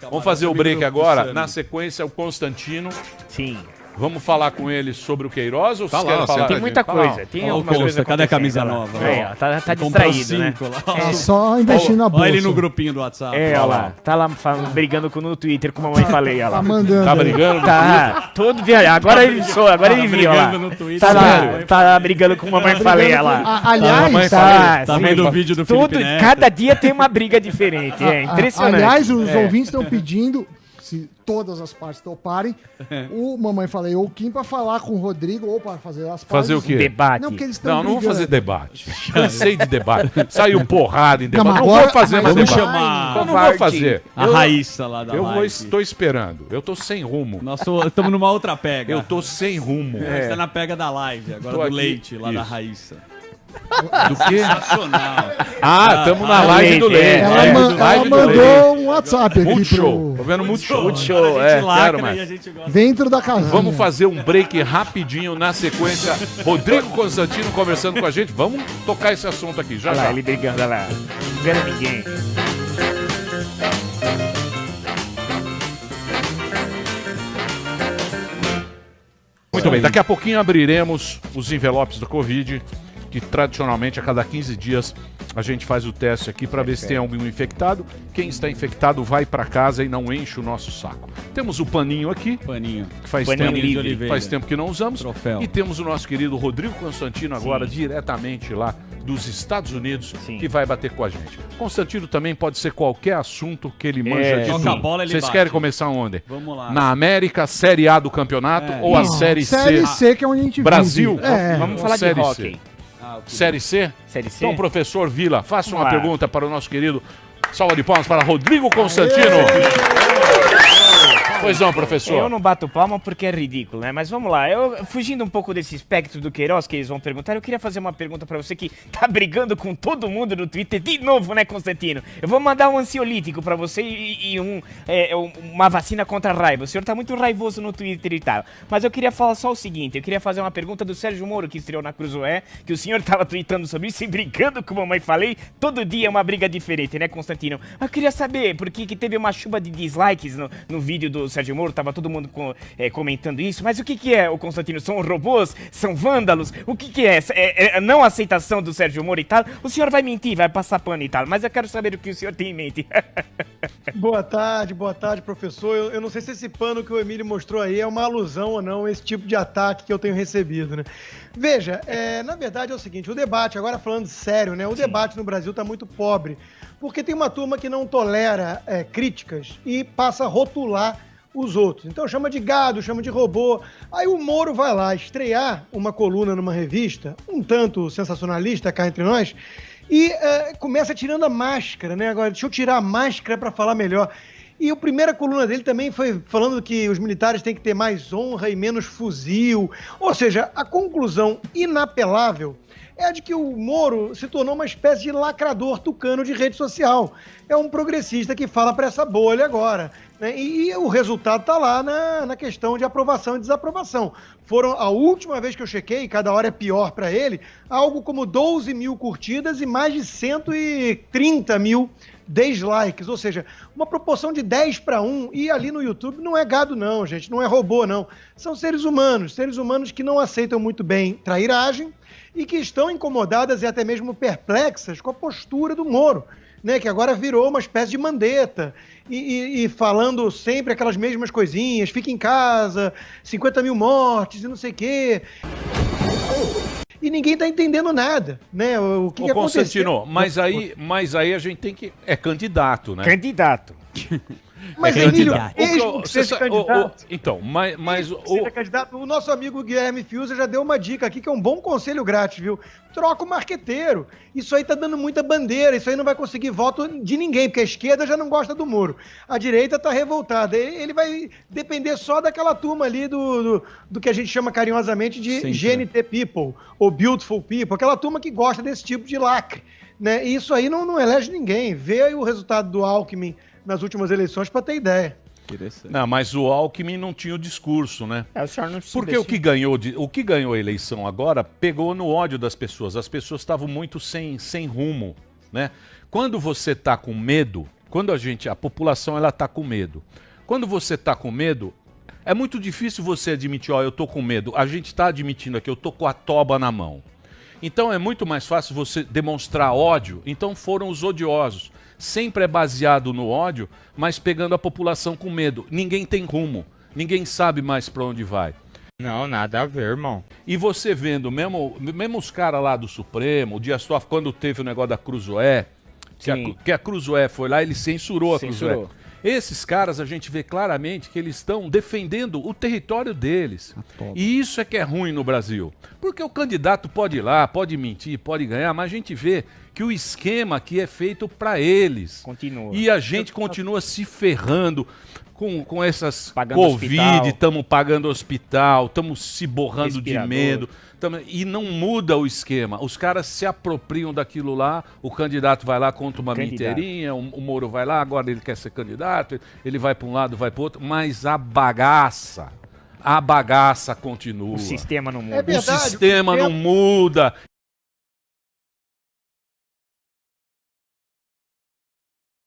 Vamos fazer o break agora. Na sequência, o Constantino. Sim. Vamos falar com ele sobre o Queiroz ou Tá vocês lá, querem falar? Tem muita coisa. Tem alguma coisa. Cadê a camisa nova? Tá distraído, né? Tá só investindo na bolsa. Olha ele no grupinho do WhatsApp. Olha lá. Tá lá brigando no Twitter, como a mamãe falei, olha lá. Tá mandando. Tá brigando? Tá, todo dia. Agora ele viu, olha lá. Tá lá, tá brigando com a mamãe falei, olha lá. Aliás, Tá vendo o vídeo do Felipe Neto? Cada dia tem uma briga diferente, é impressionante. aliás, os ouvintes estão pedindo, se todas as partes toparem, o Mamãe Falei ou o Kim pra falar com o Rodrigo ou pra fazer as partes. Fazer o quê? Debate. Não, porque eles estão Não, não vou brigando. fazer debate. Cansei de debate. Saiu porrada em debate. Não, mas Não agora- vou fazer mais vamos debate. chamar Eu não vou fazer. a Raíssa lá da Eu live. estou esperando. Eu tô sem rumo. Nós estamos numa outra pega. Eu tô sem rumo. A gente tá na pega da live, agora Tô do aqui. Leite, lá da Isso. Raíssa. Do quê? Sensacional. Ah, estamos na live do Leite. Ela, Live ela do Leite. mandou um WhatsApp aqui Multishow. Tô pro... vendo Multishow. Multishow, A gente Quero lacra mais. e a gente gosta. Dentro da casinha. Vamos fazer um break rapidinho na sequência. Rodrigo Constantino conversando com a gente. Vamos tocar esse assunto aqui. Já Olha lá, já. ele brigando, olha lá. Não engana ninguém. Muito bem, daqui a pouquinho abriremos os envelopes do Covid, que tradicionalmente a cada 15 dias a gente faz o teste aqui para ver se tem algum infectado. Quem está infectado vai para casa e não enche o nosso saco. Temos o paninho aqui, Paninho. que faz Paninho tempo, livre. faz tempo que não usamos. Troféu. E temos o nosso querido Rodrigo Constantino agora, diretamente lá dos Estados Unidos, Sim. que vai bater com a gente. Constantino também pode ser qualquer assunto que ele manja de Toca a tudo. bola, ele Vocês bate. querem começar onde? Vamos lá. Na América, Série A do campeonato ou a Não, Série C? Série C, que é onde a gente Brasil? vive. É. Vamos falar de Série hockey. C. Série C? Série C? Então, professor Vila, faça uma Vamos lá. pergunta para o nosso querido. Salva de palmas para Rodrigo Constantino. Pois não, professor. Eu não bato palma porque é ridículo, né? Mas vamos lá. Fugindo um pouco desse espectro do Queiroz que eles vão perguntar, eu queria fazer uma pergunta pra você que tá brigando com todo mundo no Twitter de novo, né, Constantino? Eu vou mandar um ansiolítico pra você e uma vacina contra a raiva. O senhor tá muito raivoso no Twitter e tal. Mas eu queria falar só o seguinte, eu queria fazer uma pergunta do Sérgio Moro, que estreou na Cruzoé, que o senhor tava tweetando sobre isso e brigando com a mamãe falei. Todo dia é uma briga diferente, né, Constantino? Eu queria saber, porque que teve uma chuva de dislikes no vídeo do Sérgio Moro, tava todo mundo comentando isso, mas o que é, o Constantino? São robôs? São vândalos? O que é? É a não aceitação do Sérgio Moro e tal? O senhor vai mentir, vai passar pano e tal, mas eu quero saber o que o senhor tem em mente. Boa tarde, professor. Eu não sei se esse pano que o Emílio mostrou aí é uma alusão ou não, esse tipo de ataque que eu tenho recebido, né? Veja, na verdade é o seguinte, o debate, agora falando sério, né? O debate no Brasil tá muito pobre, porque tem uma turma que não tolera críticas e passa a rotular os outros. Então chama de gado, chama de robô. Aí o Moro vai lá estrear uma coluna numa revista, um tanto sensacionalista cá entre nós, e começa tirando a máscara, né? Agora, deixa eu tirar a máscara para falar melhor. E a primeira coluna dele também foi falando que os militares têm que ter mais honra e menos fuzil. Ou seja, a conclusão inapelável é a de que o Moro se tornou uma espécie de lacrador tucano de rede social. É um progressista que fala para essa bolha agora, né? E o resultado está lá na questão de aprovação e desaprovação. A última vez que eu chequei, cada hora é pior para ele, algo como 12 mil curtidas e mais de 130 mil dislikes, ou seja, uma proporção de 10 para 1, e ali no YouTube não é gado não, gente, não é robô não, são seres humanos que não aceitam muito bem trairagem e que estão incomodadas e até mesmo perplexas com a postura do Moro, né, que agora virou uma espécie de mandeta, e falando sempre aquelas mesmas coisinhas, fica em casa, 50 mil mortes e não sei o quê. E ninguém tá entendendo nada, né? O que aconteceu? Constantino, mas aí a gente tem que... É candidato, né? Candidato. Mas, Emílio, seja candidato. Então, mas seja candidato. O nosso amigo Guilherme Fiuza já deu uma dica aqui, que é um bom conselho grátis, viu? Troca o marqueteiro. Isso aí tá dando muita bandeira, isso aí não vai conseguir voto de ninguém, porque a esquerda já não gosta do Moro. A direita tá revoltada. Ele vai depender só daquela turma ali do que a gente chama carinhosamente de GNT People, ou Beautiful People, aquela turma que gosta desse tipo de lacre, né? E isso aí não elege ninguém. Vê aí o resultado do Alckmin nas últimas eleições para ter ideia. Não, mas o Alckmin não tinha o discurso, né? O senhor não Porque o que ganhou a eleição agora pegou no ódio das pessoas. As pessoas estavam muito sem rumo, né? Quando você tá com medo, quando a população ela tá com medo. Quando você tá com medo, é muito difícil você admitir, ó, eu tô com medo. A gente tá admitindo aqui, eu tô com a toba na mão. Então é muito mais fácil você demonstrar ódio. Então foram os odiosos. Sempre é baseado no ódio, mas pegando a população com medo. Ninguém tem rumo. Ninguém sabe mais pra onde vai. Não, nada a ver, irmão. E você vendo, mesmo os caras lá do Supremo, o Dias Toffoli, quando teve o negócio da Cruzoé, que a Cruzoé foi lá, ele censurou a Cruzoé. Esses caras, a gente vê claramente que eles estão defendendo o território deles. E isso é que é ruim no Brasil. Porque o candidato pode ir lá, pode mentir, pode ganhar, mas a gente vê que o esquema aqui é feito para eles. Continua. E a gente continua se ferrando com essas Pagando Covid, estamos pagando hospital, estamos se borrando de Respirador. medo. E não muda o esquema. Os caras se apropriam daquilo lá, o candidato vai lá, conta uma menteirinha, o Moro vai lá, agora ele quer ser candidato, ele vai para um lado, vai para outro, mas a bagaça continua. O sistema não muda. É verdade, O sistema não muda.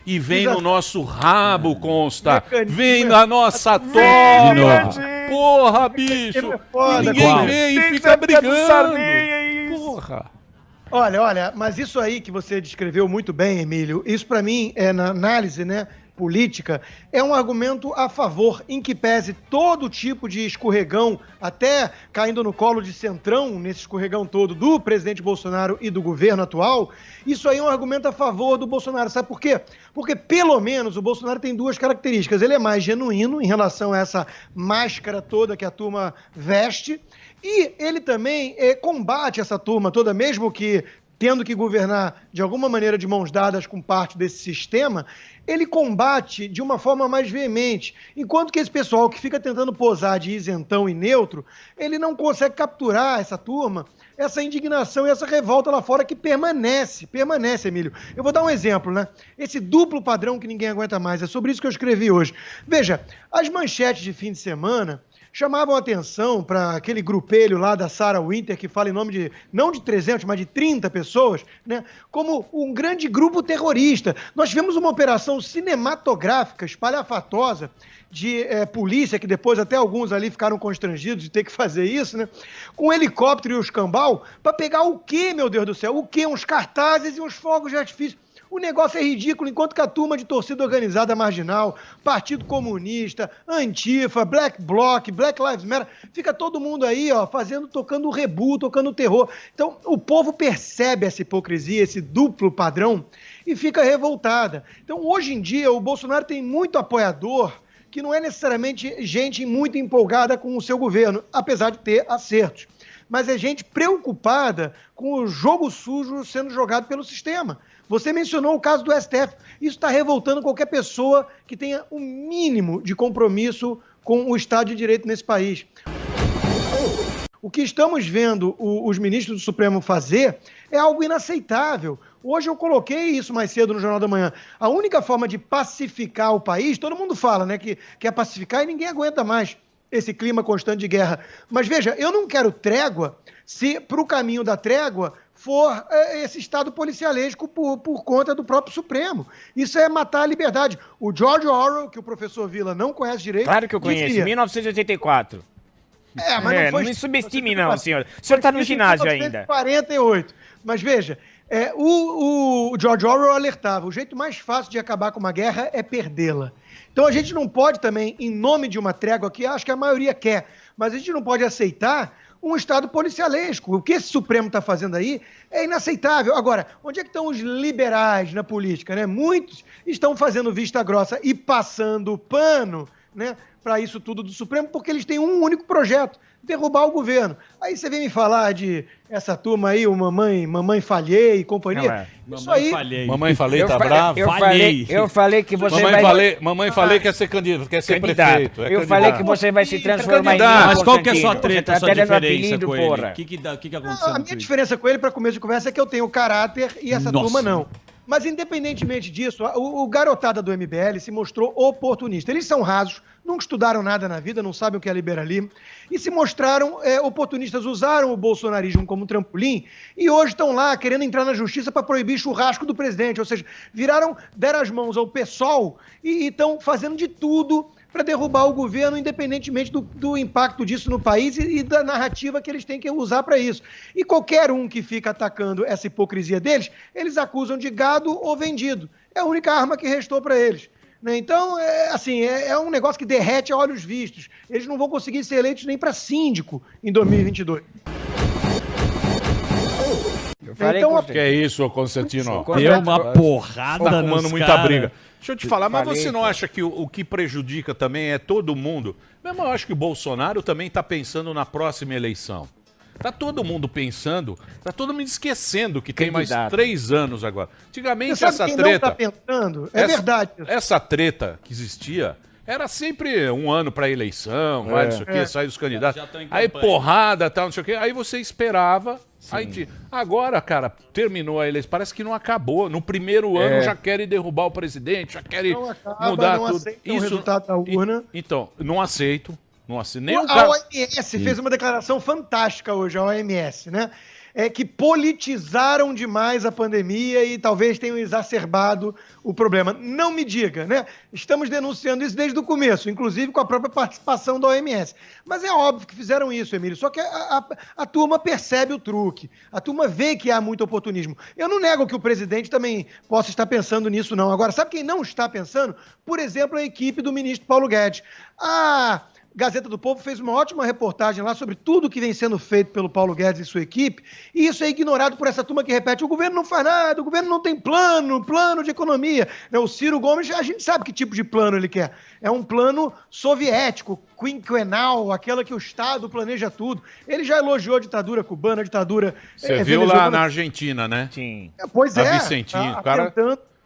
E vem no nosso rabo, consta. Vem na nossa toba. Porra, bicho. Ninguém vem e fica brigando. Porra. Olha, mas isso aí que você descreveu muito bem, Emílio, isso pra mim, na análise, né, política, é um argumento a favor, em que pese todo tipo de escorregão, até caindo no colo de centrão, nesse escorregão todo, do presidente Bolsonaro e do governo atual, isso aí é um argumento a favor do Bolsonaro. Sabe por quê? Porque, pelo menos, o Bolsonaro tem duas características. Ele é mais genuíno em relação a essa máscara toda que a turma veste, e ele também combate essa turma toda, mesmo que tendo que governar de alguma maneira de mãos dadas com parte desse sistema, ele combate de uma forma mais veemente. Enquanto que esse pessoal que fica tentando posar de isentão e neutro, ele não consegue capturar essa turma, essa indignação e essa revolta lá fora que permanece, Emílio. Eu vou dar um exemplo, né? Esse duplo padrão que ninguém aguenta mais, é sobre isso que eu escrevi hoje. Veja, as manchetes de fim de semana chamavam atenção para aquele grupelho lá da Sarah Winter, que fala em nome de, não de 300, mas de 30 pessoas, né, como um grande grupo terrorista. Nós tivemos uma operação cinematográfica, espalhafatosa, de polícia, que depois até alguns ali ficaram constrangidos de ter que fazer isso, né, com um helicóptero e o escambau, para pegar o quê, meu Deus do céu? O quê? Uns cartazes e uns fogos de artifício. O negócio é ridículo, enquanto que a turma de torcida organizada marginal, Partido Comunista, Antifa, Black Bloc, Black Lives Matter, fica todo mundo aí, ó, tocando o rebu, tocando o terror. Então, o povo percebe essa hipocrisia, esse duplo padrão, e fica revoltada. Então, hoje em dia, o Bolsonaro tem muito apoiador que não é necessariamente gente muito empolgada com o seu governo, apesar de ter acertos. Mas é gente preocupada com o jogo sujo sendo jogado pelo sistema. Você mencionou o caso do STF. Isso está revoltando qualquer pessoa que tenha um mínimo de compromisso com o Estado de Direito nesse país. O que estamos vendo os ministros do Supremo fazer é algo inaceitável. Hoje eu coloquei isso mais cedo no Jornal da Manhã. A única forma de pacificar o país, todo mundo fala, né, que quer pacificar e ninguém aguenta mais esse clima constante de guerra. Mas veja, eu não quero trégua se para o caminho da trégua for esse Estado policialesco por conta do próprio Supremo. Isso é matar a liberdade. O George Orwell, que o professor Vila não conhece direito... Claro que eu conheço, dizia, 1984. mas não foi... Não me subestime não, senhor. O senhor está no ginásio ainda. 48. Mas veja, o George Orwell alertava, o jeito mais fácil de acabar com uma guerra é perdê-la. Então a gente não pode também, em nome de uma trégua que acho que a maioria quer, mas a gente não pode aceitar um Estado policialesco. O que esse Supremo está fazendo aí é inaceitável. Agora, onde é que estão os liberais na política, né? Muitos estão fazendo vista grossa e passando pano, né, para isso tudo do Supremo, porque eles têm um único projeto, derrubar o governo. Aí você vem me falar de essa turma aí, o Mamãe Falhei e companhia. Não, Isso aí... Mamãe Falei tá bravo? Eu falei que você Mamãe Falei quer ser candidato, quer ser prefeito. Eu falei que você vai se transformar em Mas qual que é a sua treta, a sua Tá dando diferença apelido, com porra. ele? O que aconteceu A minha diferença com ele, para começo de conversa, é que eu tenho caráter e essa turma não. Mas, independentemente disso, o garotada do MBL se mostrou oportunista. Eles são rasos, nunca estudaram nada na vida, não sabem o que é liberalismo, e se mostraram oportunistas, usaram o bolsonarismo como trampolim, e hoje estão lá querendo entrar na justiça para proibir churrasco do presidente. Ou seja, deram as mãos ao PSOL e estão fazendo de tudo para derrubar o governo, independentemente do impacto disso no país e da narrativa que eles têm que usar para isso. E qualquer um que fica atacando essa hipocrisia deles, eles acusam de gado ou vendido. É a única arma que restou para eles. Né? Então, é um negócio que derrete a olhos vistos. Eles não vão conseguir ser eleitos nem para síndico em 2022. Então, que é isso, Constantino? Deu uma porrada tá arrumando muita briga. Deixa eu te falar, mas Falei, você não acha que o que prejudica também é todo mundo? Mesmo eu acho que o Bolsonaro também está pensando na próxima eleição. Tá todo mundo pensando, tá todo mundo esquecendo que tem mais 3 anos agora. Antigamente essa quem treta... não tá pensando? É verdade. Essa treta que existia era sempre um ano para eleição, não sei o quê, sai os candidatos. Aí porrada, tal, não sei o quê. Aí você esperava... Aí, agora, cara, terminou a eleição. Parece que não acabou. No primeiro ano já querem derrubar o presidente, já querem mudar tudo. Isso, o resultado da urna. Então, não aceito. Não aceito. Nem A OMS fez uma declaração fantástica hoje, a OMS, né? Que politizaram demais a pandemia e talvez tenham exacerbado o problema. Não me diga, né? Estamos denunciando isso desde o começo, inclusive com a própria participação da OMS. Mas é óbvio que fizeram isso, Emílio, só que a turma percebe o truque, a turma vê que há muito oportunismo. Eu não nego que o presidente também possa estar pensando nisso, não. Agora, sabe quem não está pensando? Por exemplo, a equipe do ministro Paulo Guedes. Gazeta do Povo fez uma ótima reportagem lá sobre tudo que vem sendo feito pelo Paulo Guedes e sua equipe, e isso é ignorado por essa turma que repete: o governo não faz nada, o governo não tem plano de economia. O Ciro Gomes, a gente sabe que tipo de plano ele quer. É um plano soviético, quinquenal, aquela que o Estado planeja tudo. Ele já elogiou a ditadura cubana, a ditadura... Você viu lá na Argentina, né? Sim. Pois é. Vicentinho, cara...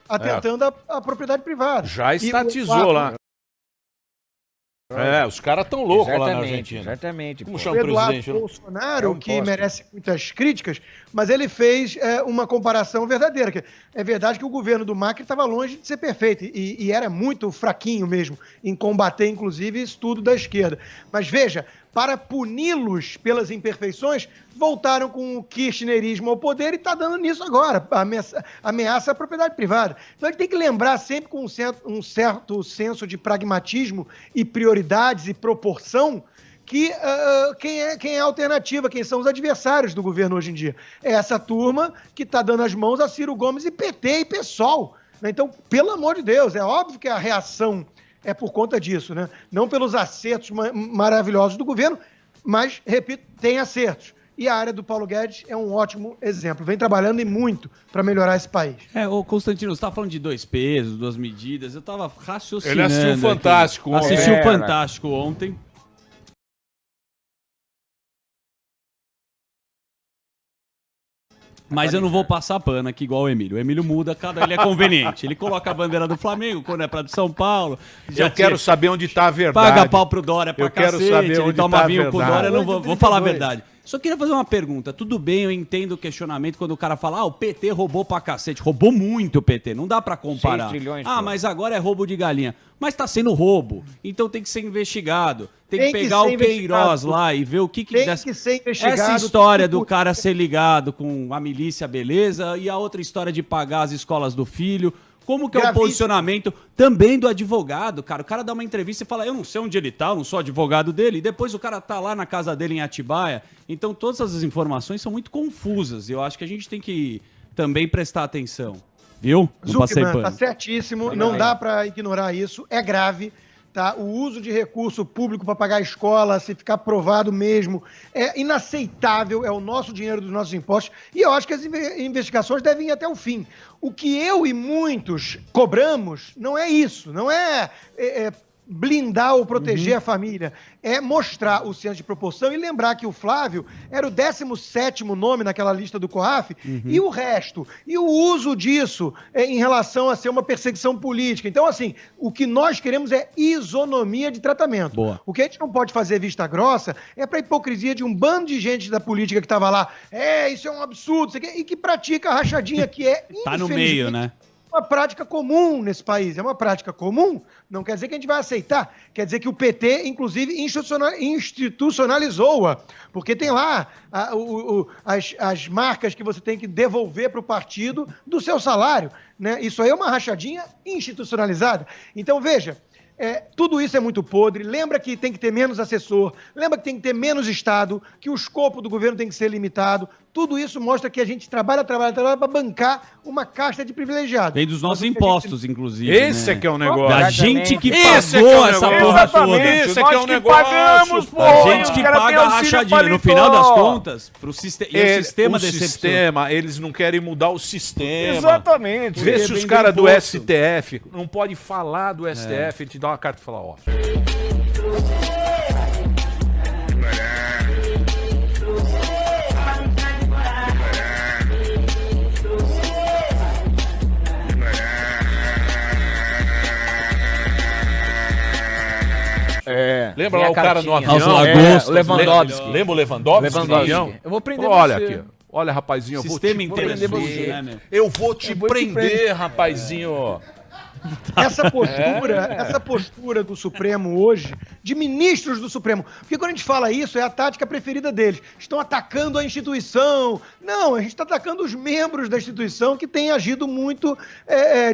Atentando a propriedade privada. Já estatizou lá. Os caras estão loucos lá na Argentina. Exatamente. Como O chama o presidente? Eduardo Bolsonaro, que merece muitas críticas, mas ele fez uma comparação verdadeira. Que é verdade que o governo do Macri estava longe de ser perfeito e era muito fraquinho mesmo em combater, inclusive, isso tudo da esquerda. Mas veja, para puni-los pelas imperfeições, voltaram com o kirchnerismo ao poder e está dando nisso agora. Ameaça à propriedade privada. Então a gente tem que lembrar sempre com um certo senso de pragmatismo e prioridades e proporção que quem é a alternativa, quem são os adversários do governo hoje em dia. É essa turma que está dando as mãos a Ciro Gomes e PT e PSOL. Então, pelo amor de Deus, é óbvio que a reação é por conta disso, né? Não pelos acertos maravilhosos do governo, mas, repito, tem acertos. E a área do Paulo Guedes é um ótimo exemplo. Vem trabalhando e muito para melhorar esse país. Ô Constantino, você estava falando de 2 pesos, 2 medidas. Eu estava raciocinando. Ele assistiu o Fantástico ontem. Assistiu o Fantástico ontem. Mas eu não vou passar pano aqui igual o Emílio. O Emílio muda, ele é conveniente. Ele coloca a bandeira do Flamengo quando é pra de São Paulo. Eu quero saber onde tá a verdade. Paga pau pro Dória pra cacete. Eu quero saber onde toma vinho com o Dória. Eu não vou falar a verdade. Só queria fazer uma pergunta. Tudo bem, eu entendo o questionamento quando o cara fala: o PT roubou pra cacete. Roubou muito o PT, não dá pra comparar. 6 trilhões, mas agora é roubo de galinha. Mas tá sendo roubo, então tem que ser investigado. Tem que pegar o Queiroz lá e ver o que desse... que ser investigado. Essa história do cara ser ligado com a milícia, beleza, e a outra história de pagar as escolas do filho. Como que é o posicionamento também do advogado, cara? O cara dá uma entrevista e fala: eu não sei onde ele tá, eu não sou advogado dele. E depois o cara tá lá na casa dele em Atibaia. Então todas essas informações são muito confusas. E eu acho que a gente tem que também prestar atenção. Viu? Não passei pano. Tá certíssimo, não dá para ignorar isso, é grave. Tá? O uso de recurso público para pagar a escola, se ficar provado mesmo, é inaceitável, é o nosso dinheiro dos nossos impostos, e eu acho que as investigações devem ir até o fim. O que eu e muitos cobramos não é isso, não é blindar ou proteger a família, é mostrar o senso de proporção e lembrar que o Flávio era o 17º nome naquela lista do COAF, e o resto, e o uso disso em relação a ser uma perseguição política. Então, assim, o que nós queremos é isonomia de tratamento. Boa. O que a gente não pode fazer vista grossa é para a hipocrisia de um bando de gente da política que estava lá, isso é um absurdo, e que pratica a rachadinha que é, Tá no meio, né? uma prática comum nesse país. É uma prática comum, não quer dizer que a gente vai aceitar. Quer dizer que o PT, inclusive, institucionalizou-a. Porque tem lá as marcas que você tem que devolver para o partido do seu salário. Né? Isso aí é uma rachadinha institucionalizada. Então, veja, tudo isso é muito podre. Lembra que tem que ter menos assessor, lembra que tem que ter menos Estado, que o escopo do governo tem que ser limitado. Tudo isso mostra que a gente trabalha para bancar uma casta de privilegiados. Vem dos nossos impostos, inclusive. Esse é que é o negócio. Da gente que Esse é que pagou é o essa negócio. porra toda. Esse é que é o Nós que negócio. pagamos, pô. A e gente os que caras paga têm a auxílio rachadinha. No paletó. final das contas, o sistema o decepciona. sistema, eles não querem mudar o sistema. Exatamente. Vê se Porque os vem caras do do imposto. STF não pode falar do STF, ele te dá uma carta e fala, ó. Lembra Tem lá a o cara no cartinha. avião? Aos lagostas. O Lewandowski. Lembra o Lewandowski? Lewandowski. no avião? Eu vou prender Olha você. aqui, olha, rapazinho, eu Sistema vou te prender interessante, você. né, meu? Eu vou te prender, rapazinho. Essa postura do Supremo hoje, de ministros do Supremo, porque quando a gente fala isso, é a tática preferida deles. Estão atacando a instituição. Não, a gente está atacando os membros da instituição que têm agido muito,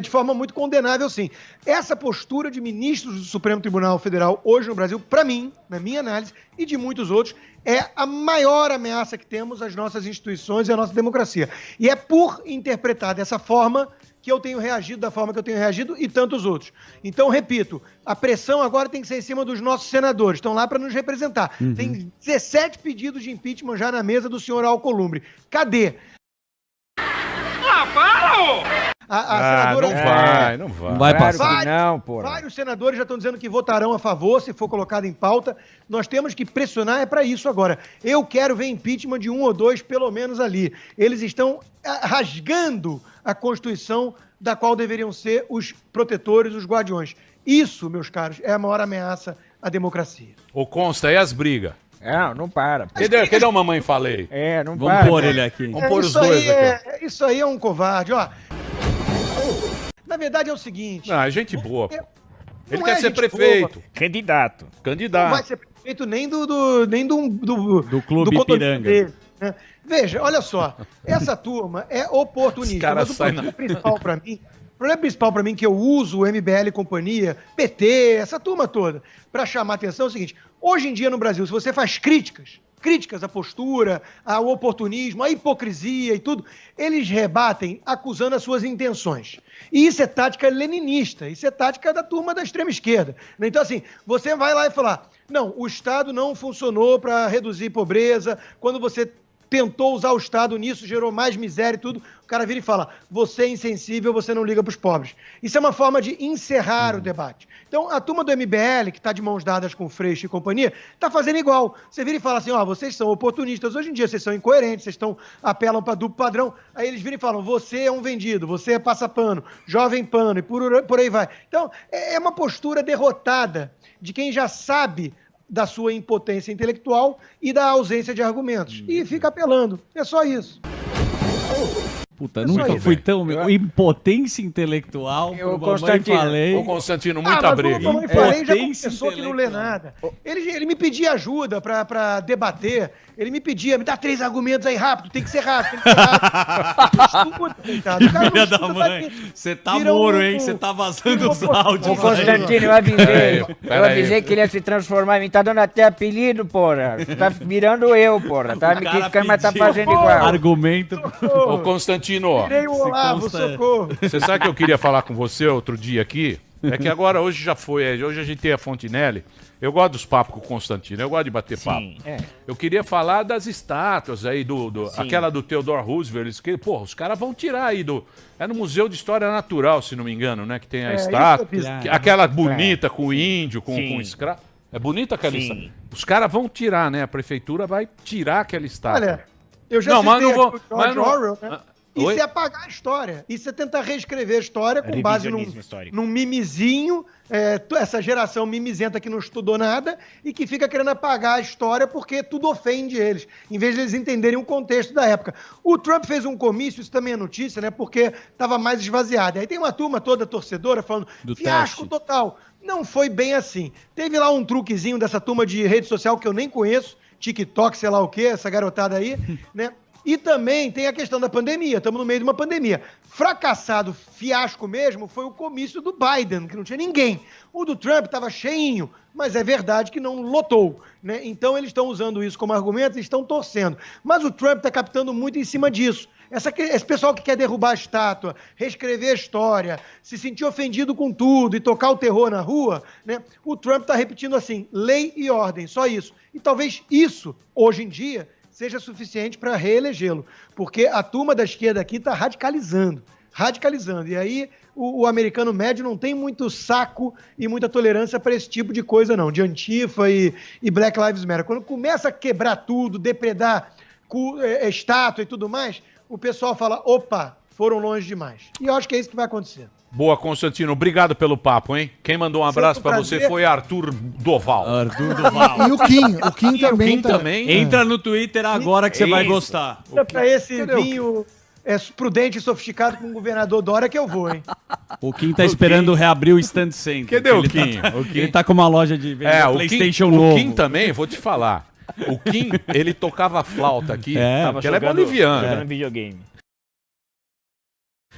de forma muito condenável, sim. Essa postura de ministros do Supremo Tribunal Federal hoje no Brasil, para mim, na minha análise, e de muitos outros, é a maior ameaça que temos às nossas instituições e à nossa democracia. E é por interpretar dessa forma que eu tenho reagido da forma que eu tenho reagido e tantos outros. Então, repito, a pressão agora tem que ser em cima dos nossos senadores. Estão lá para nos representar. Tem 17 pedidos de impeachment já na mesa do senhor Alcolumbre. Cadê? A senadora... Não vai. Não vai Claro passar. que não, porra. Vários senadores já estão dizendo que votarão a favor se for colocado em pauta. Nós temos que pressionar para isso agora. Eu quero ver impeachment de 1 ou 2, pelo menos ali. Eles estão rasgando a Constituição da qual deveriam ser os protetores, os guardiões. Isso, meus caros, é a maior ameaça à democracia. Ô, Consta, e as brigas? Não para. Cadê o mamãe falei? Não Vamos para. pôr ele aqui. Vamos pôr os Isso dois aí aqui. Isso aí é um covarde, ó. Na verdade é o seguinte... Não, é gente boa. Ele Não quer é ser gente prefeito. Candidato. Não vai Candidato. ser prefeito nem do Clube condomínio Ipiranga. dele, né? Veja, olha só, essa turma é oportunista, Os caras mas o saem problema principal para mim que eu uso o MBL e companhia, PT, essa turma toda, para chamar a atenção é o seguinte: hoje em dia no Brasil, se você faz críticas à postura, ao oportunismo, à hipocrisia e tudo, eles rebatem acusando as suas intenções. E isso é tática leninista, isso é tática da turma da extrema esquerda. Então, assim, você vai lá e falar, não, o Estado não funcionou para reduzir pobreza, quando você tentou usar o Estado nisso, gerou mais miséria e tudo, o cara vira e fala, você é insensível, você não liga para os pobres. Isso é uma forma de encerrar o debate. Então, a turma do MBL, que está de mãos dadas com o Freixo e companhia, está fazendo igual. Você vira e fala assim, vocês são oportunistas, hoje em dia vocês são incoerentes, vocês apelam para duplo padrão, aí eles viram e falam, você é um vendido, você é passapano, jovem pano, e por aí vai. Então, é uma postura derrotada de quem já sabe da sua impotência intelectual e da ausência de argumentos. E fica apelando. É só isso. Puta, É nunca só fui isso. tão... Impotência intelectual. Eu, pro mamãe Constantino, falei. Ô, Constantino, muita mas briga. o mamãe falei já Impotência confessou que não lê intelectual. nada. Ele me pedia ajuda pra debater. Ele me pedia, me dá 3 argumentos aí rápido, tem que ser rápido, tem que ser rápido. Escuta, coitado. O cara não Filha da escuta, mãe, vai- você tá vira moro, um- hein? Você tá vazando os Ô, áudios aí. Constantino, eu avisei que ele ia se transformar em mim. Tá dando até apelido, porra. Tá virando eu, porra. Tá me cara criticando, mas tá pediu fazendo igual. Argumento. Ô, Constantino, Virei o Olavo, consta- socorro. você sabe que eu queria falar com você outro dia aqui? É que agora, hoje já foi, hoje a gente tem a Fontinelli. Eu gosto dos papos com o Constantino, eu gosto de bater papo. Eu queria falar das estátuas aí, aquela do Theodore Roosevelt. Que, porra, os caras vão tirar aí É no Museu de História Natural, se não me engano, né? Que tem a estátua. Aquela bonita com o índio, com escravo. É bonita aquela estátua. Os caras vão tirar, né? A prefeitura vai tirar aquela estátua. Olha, eu já mas não vou. o George Orwell, né? Isso é apagar a história. Isso é tentar reescrever a história com base num mimizinho, essa geração mimizenta que não estudou nada e que fica querendo apagar a história porque tudo ofende eles, em vez de eles entenderem o contexto da época. O Trump fez um comício, isso também é notícia, né? Porque estava mais esvaziado. Aí tem uma turma toda torcedora falando fiasco total. Não foi bem assim. Teve lá um truquezinho dessa turma de rede social que eu nem conheço, TikTok, sei lá o quê, essa garotada aí, né? E também tem a questão da pandemia, estamos no meio de uma pandemia. Fracassado, fiasco mesmo, foi o comício do Biden, que não tinha ninguém. O do Trump estava cheinho, mas é verdade que não lotou, né? Então eles estão usando isso como argumento e estão torcendo. Mas o Trump está captando muito em cima disso. Esse pessoal que quer derrubar a estátua, reescrever a história, se sentir ofendido com tudo e tocar o terror na rua, né? O Trump está repetindo assim, lei e ordem, só isso. E talvez isso, hoje em dia, seja suficiente para reelegê-lo, porque a turma da esquerda aqui está radicalizando. E aí o americano médio não tem muito saco e muita tolerância para esse tipo de coisa não, de Antifa e Black Lives Matter. Quando começa a quebrar tudo, depredar estátua e tudo mais, o pessoal fala, opa, foram longe demais. E eu acho que é isso que vai acontecer. Boa, Constantino. Obrigado pelo papo, hein? Quem mandou um abraço pra você foi Arthur Doval. E o Kim também. Também. Entra no Twitter agora que você vai gostar. Pra esse vinho prudente e sofisticado com o governador Dória que eu vou, hein? O Kim tá esperando reabrir o Stand Center. Cadê o Kim? Ele tá com uma loja de PlayStation novo. O Kim também, vou te falar. O Kim, ele tocava flauta aqui, porque ele é jogando boliviano. videogame.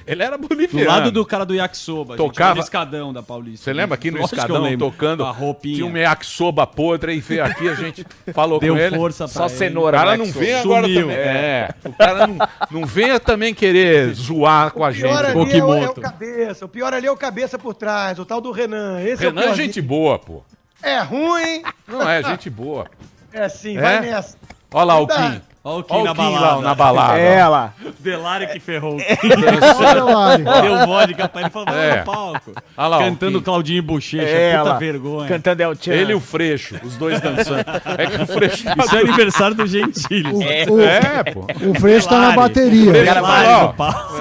Ele era boliviano. Do lado do cara do Yakisoba. Tocava no Escadão da Paulista. Você lembra aqui no Lógico Escadão tocando? A roupinha. Tinha um yakisoba podre e veio aqui, a gente falou Deu com ele. força pra Só ele. cenoura. O cara no não yakisoba. vem agora Sumiu. também. O cara não venha também querer zoar com a O pior gente. ali é o Okimoto. cabeça. O pior ali é o cabeça por trás, o tal do Renan. Esse Renan é o é piorzinho. gente boa, pô. É ruim. Não é gente boa. É sim, É? vai nessa. Olha lá o Cuidado. Kim. Olha o Kim Olha na o Kim lá balada. na balada. É, lá. Delari que ferrou. Olha lá. Deu vodka pra ele e falou, vamos no palco. Olha lá, Cantando o Kim. Claudinho e Bochecha. É, Puta lá. vergonha. Cantando El Chan. Ele e o Freixo, os dois dançando. É que o Freixo tá Isso é aniversário do Gentili. pô. O Freixo tá na Delari. bateria. Freixo cara tá vai lá, no ó. palco.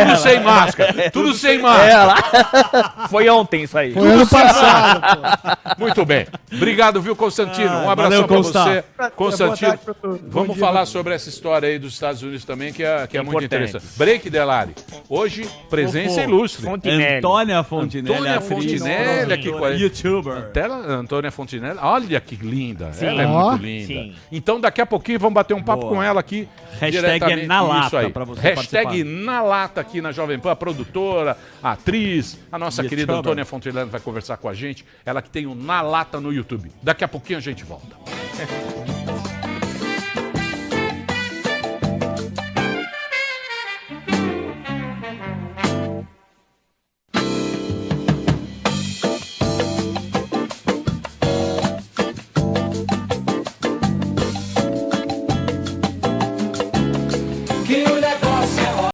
Tudo sem máscara. Tudo sem máscara. lá. Foi ontem isso aí. Foi ano passado, pô. Muito bem. Obrigado, viu, Constantino? Um abração valeu, pra Consta. você. Boa Constantino, tarde pra todos. vamos falar sobre essa história aí dos Estados Unidos também, que é muito Importante. interessante. Break, Delari. Hoje, presença ilustre. Fontinelli. Antônia Fontinelli. Antônia atriz, Fontinelli aqui com a gente. YouTuber. Antônia Fontinelli, olha que linda. Sim. Ela é Ó. muito linda. Sim. Então, daqui a pouquinho, vamos bater um papo Boa. com ela aqui. Hashtag diretamente. é na lata Isso aí. pra você Hashtag participar. na lata aqui na Jovem Pan, a produtora, a atriz, a nossa querida YouTuber. Antônia Fontinelli vai conversar com a gente. Ela que tem o Na Lata no YouTube. Daqui a pouquinho a gente volta.